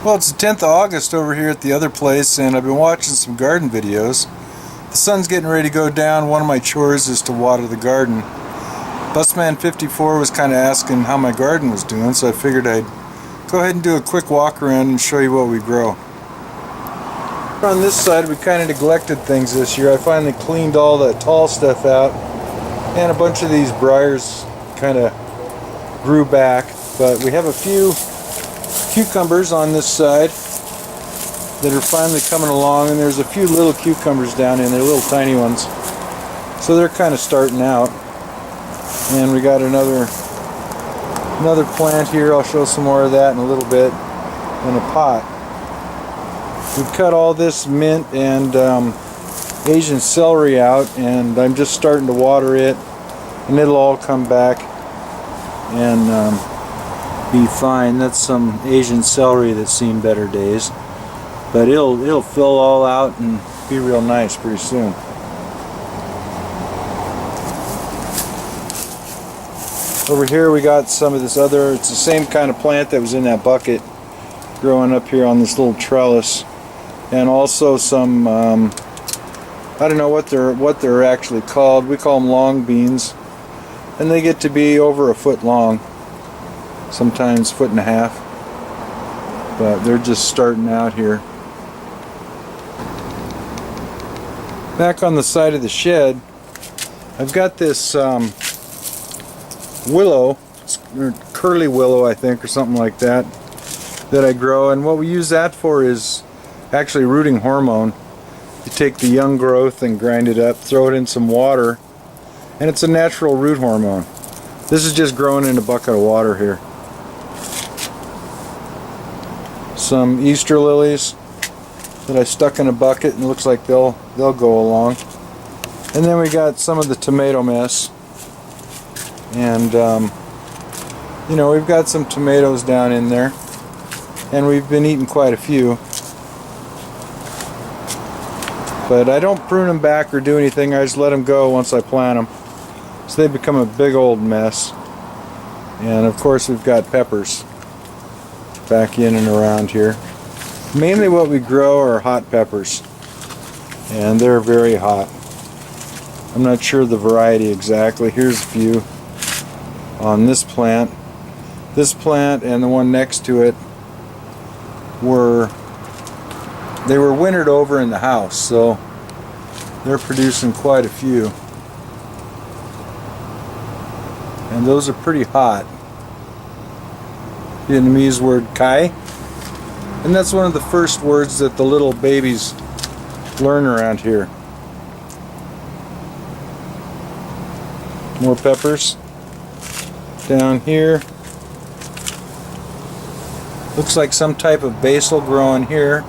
Well, it's the 10th of August over here at the other place, and I've been watching some garden videos. The sun's getting ready to go down. One of my chores is to water the garden. Busman54 was kind of asking how my garden was doing, so I figured I'd go ahead and do a quick walk around and show you what we grow. On this side, we kind of neglected things this year. I finally cleaned all the tall stuff out, and a bunch of these briars kind of grew back, but we have a few cucumbers on this side that are finally coming along, and there's a few little cucumbers down in there, little tiny ones, so they're kind of starting out. And we got another plant here. I'll show some more of that in a little bit, in a pot. We've cut all this mint and Asian celery out, and I'm just starting to water it, and it'll all come back and be fine. That's some Asian celery that's seen better days, but it'll fill all out and be real nice pretty soon. Over here we got some of this other, it's the same kind of plant that was in that bucket growing up here on this little trellis, and also some I don't know what they're actually called. We call them long beans, and they get to be over a foot long, sometimes foot and a half, but they're just starting out here. Back on the side of the shed, I've got this willow, curly willow I think, or something like that, that I grow, and what we use that for is actually rooting hormone. You take the young growth and grind it up, throw it in some water, and it's a natural root hormone. This is just growing in a bucket of water here. Some Easter lilies that I stuck in a bucket, and it looks like they'll go along. And then we got some of the tomato mess, and you know, we've got some tomatoes down in there, and we've been eating quite a few, but I don't prune them back or do anything. I just let them go once I plant them, so they become a big old mess. And of course we've got peppers back in and around here. Mainly what we grow are hot peppers, and they're very hot. I'm not sure the variety exactly. Here's a few on this plant. This plant and the one next to it were wintered over in the house, so they're producing quite a few, and those are pretty hot. Vietnamese word kai, and that's one of the first words that the little babies learn around here. More peppers down here. Looks like some type of basil growing here.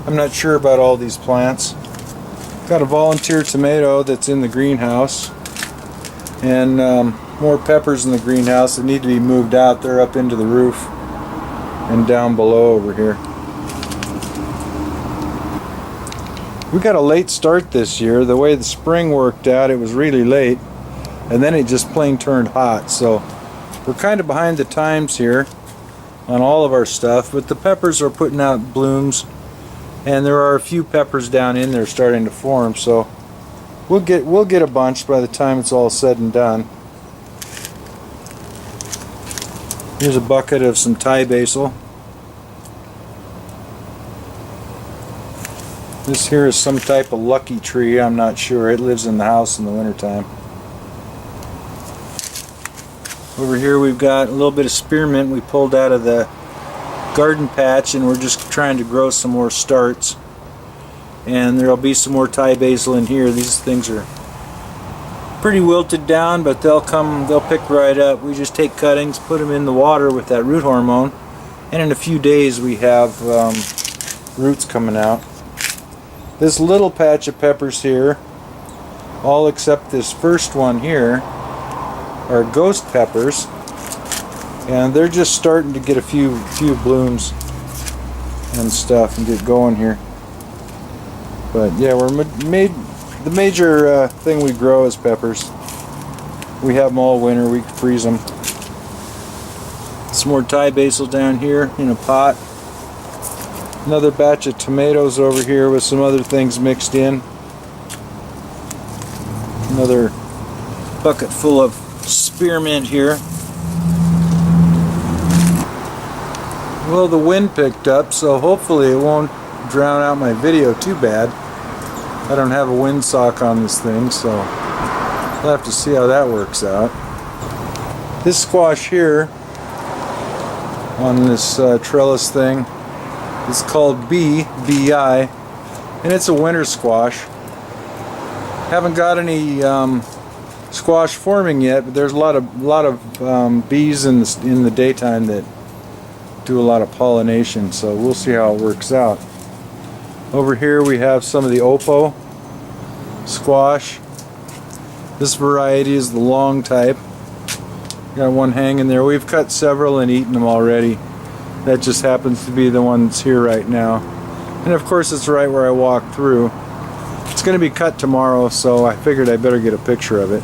I'm not sure about all these plants. Got a volunteer tomato that's in the greenhouse, and more peppers in the greenhouse that need to be moved out. They're up into the roof and down below over here. We got a late start this year. The way the spring worked out, it was really late, and then it just plain turned hot, so we're kind of behind the times here on all of our stuff, but the peppers are putting out blooms, and there are a few peppers down in there starting to form, so we'll get a bunch by the time it's all said and done. Here's a bucket of some Thai basil. This here is some type of lucky tree, I'm not sure. It lives in the house in the wintertime. Over here we've got a little bit of spearmint we pulled out of the garden patch, and we're just trying to grow some more starts. And there'll be some more Thai basil in here. These things are pretty wilted down, but they'll pick right up. We just take cuttings, put them in the water with that root hormone, and in a few days we have roots coming out. This little patch of peppers here, all except this first one here, are ghost peppers, and they're just starting to get a few blooms and stuff and get going here. But yeah, the major thing we grow is peppers. We have them all winter. We freeze them. Some more Thai basil down here in a pot. Another batch of tomatoes over here with some other things mixed in. Another bucket full of spearmint here. Well, the wind picked up, so hopefully it won't drown out my video too bad. I don't have a windsock on this thing, so we'll have to see how that works out. This squash here on this trellis thing is called B-I, and it's a winter squash. Haven't got any squash forming yet, but there's a lot of bees in the daytime that do a lot of pollination, so we'll see how it works out. Over here we have some of the Oppo squash. This variety is the long type. Got one hanging there. We've cut several and eaten them already. That just happens to be the one that's here right now. And of course it's right where I walked through. It's going to be cut tomorrow, so I figured I better get a picture of it.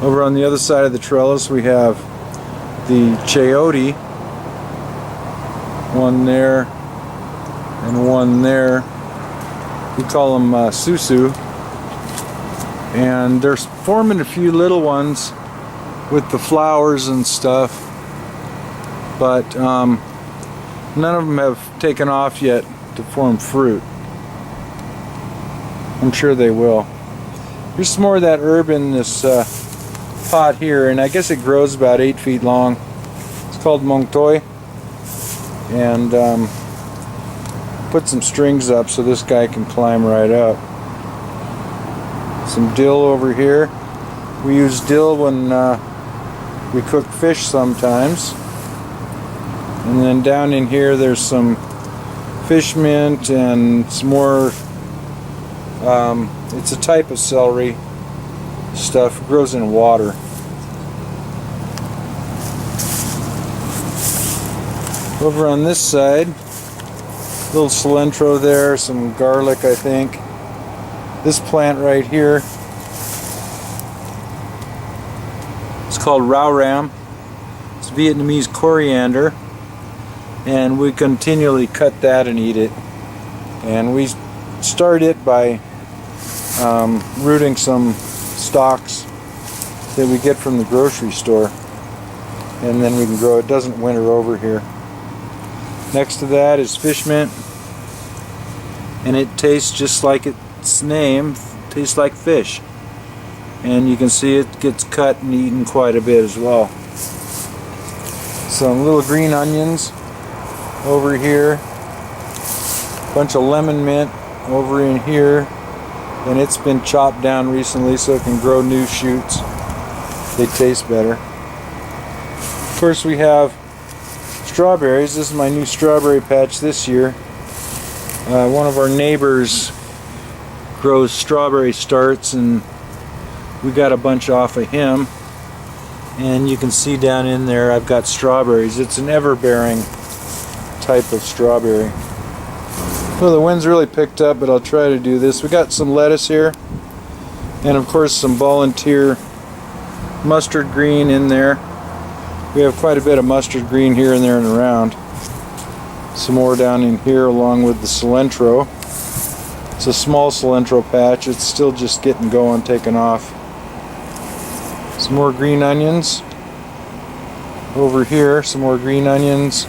Over on the other side of the trellis we have the chayote. One there and one there. We call them susu. And they're forming a few little ones with the flowers and stuff, but none of them have taken off yet to form fruit. I'm sure they will. Here's some more of that herb in this pot here, and I guess it grows about 8 feet long. It's called mong toi, and put some strings up so this guy can climb right up. Some dill over here. We use dill when we cook fish sometimes. And then down in here there's some fish mint and some more, it's a type of celery stuff. It grows in water. Over on this side, little cilantro there, some garlic I think. This plant right here, it's called rau ram. It's Vietnamese coriander, and we continually cut that and eat it. And we start it by rooting some stalks that we get from the grocery store, and then we can grow it. It doesn't winter over here. Next to that is fish mint, and it tastes just like its name, tastes like fish. And you can see it gets cut and eaten quite a bit as well. Some little green onions over here, bunch of lemon mint over in here, and it's been chopped down recently so it can grow new shoots. They taste better. Of course we have strawberries. This is my new strawberry patch this year. One of our neighbors grows strawberry starts, and we got a bunch off of him, and you can see down in there I've got strawberries. It's an ever-bearing type of strawberry. Well, the wind's really picked up, but I'll try to do this. We got some lettuce here, and of course some volunteer mustard green in there. We have quite a bit of mustard green here and there and around. Some more down in here along with the cilantro. It's a small cilantro patch. It's still just getting going, taking off. Some more green onions. Over here, some more green onions.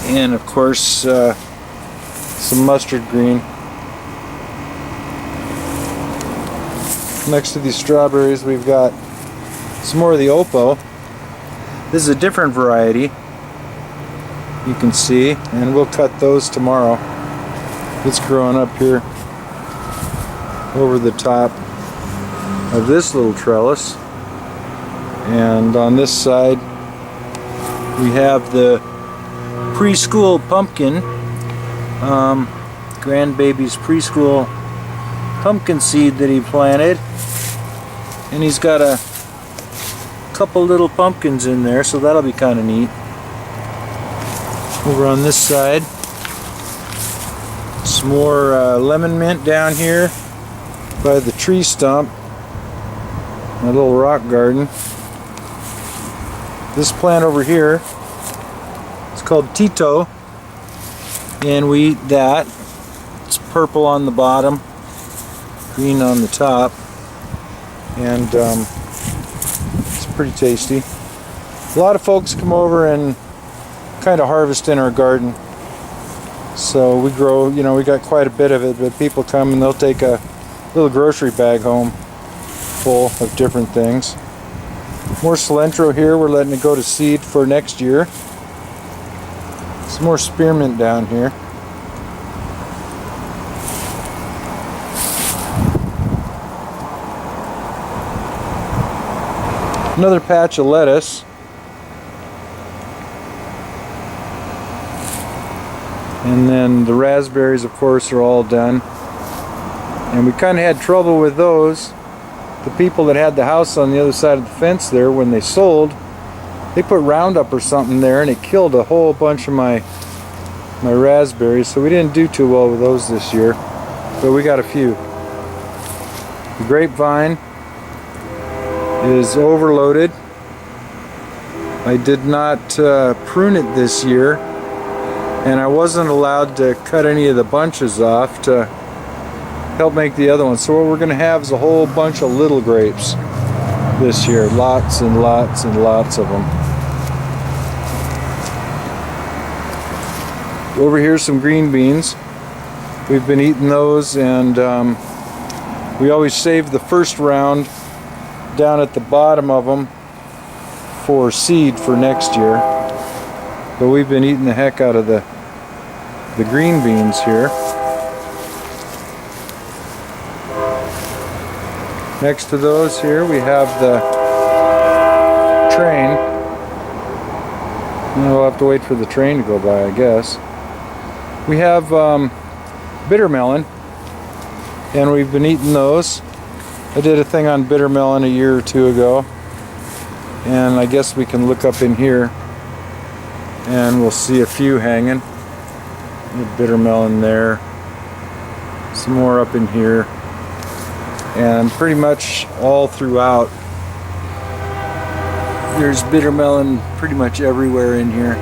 And of course, some mustard green. Next to these strawberries, we've got some more of the Oppo. This is a different variety, you can see, and we'll cut those tomorrow. It's growing up here over the top of this little trellis. And on this side we have the preschool pumpkin, grandbaby's preschool pumpkin seed that he planted, and he's got a couple little pumpkins in there, so that'll be kind of neat. Over on this side, some more lemon mint down here by the tree stump, my little rock garden. This plant over here, it's called Tito, and we eat that. It's purple on the bottom, green on the top, and it's pretty tasty. A lot of folks come over and kind of harvest in our garden. So we grow, you know, we got quite a bit of it, but people come and they'll take a little grocery bag home full of different things. More cilantro here, we're letting it go to seed for next year. Some more spearmint down here. Another patch of lettuce. And then the raspberries, of course, are all done. And we kind of had trouble with those. The people that had the house on the other side of the fence there, when they sold, they put Roundup or something there and it killed a whole bunch of my raspberries. So we didn't do too well with those this year. But we got a few. The grapevine is overloaded. I did not prune it this year. And I wasn't allowed to cut any of the bunches off to help make the other ones. So what we're going to have is a whole bunch of little grapes this year. Lots and lots and lots of them. Over here, some green beans. We've been eating those, and we always save the first round down at the bottom of them for seed for next year. But we've been eating the heck out of the green beans here. Next to those here we have the train. We'll have to wait for the train to go by, I guess. We have bitter melon, and we've been eating those. I did a thing on bitter melon a year or two ago, and I guess we can look up in here and we'll see a few hanging. The bitter melon there, some more up in here, and pretty much all throughout there's bitter melon pretty much everywhere in here.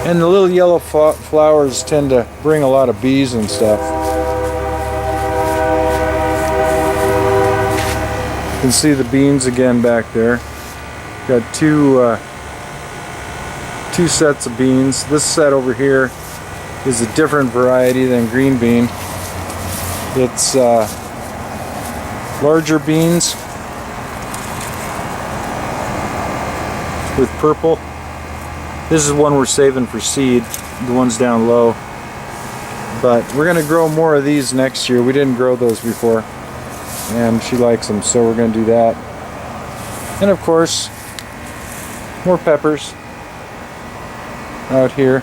And the little yellow flowers tend to bring a lot of bees and stuff. You can see the beans again back there. Got two sets of beans. This set over here is a different variety than green bean. It's larger beans with purple. This is one we're saving for seed, the ones down low. But we're going to grow more of these next year. We didn't grow those before, and she likes them, so we're going to do that. And of course, more peppers out here.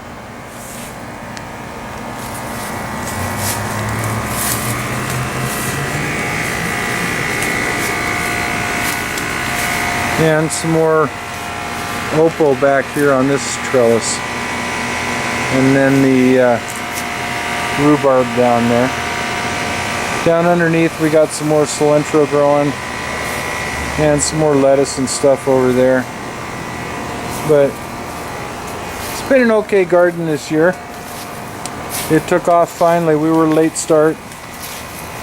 And some more opal back here on this trellis. And then the rhubarb down there. Down underneath we got some more cilantro growing and some more lettuce and stuff over there. But it's been an okay garden this year. It took off finally. We were a late start.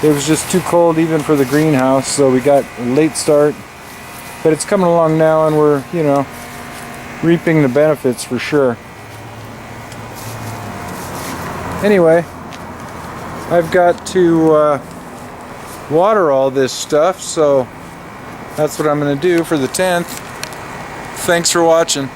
It was just too cold even for the greenhouse, so we got a late start. But it's coming along now, and we're, you know, reaping the benefits for sure. Anyway, I've got to water all this stuff, so that's what I'm going to do for the 10th. Thanks for watching.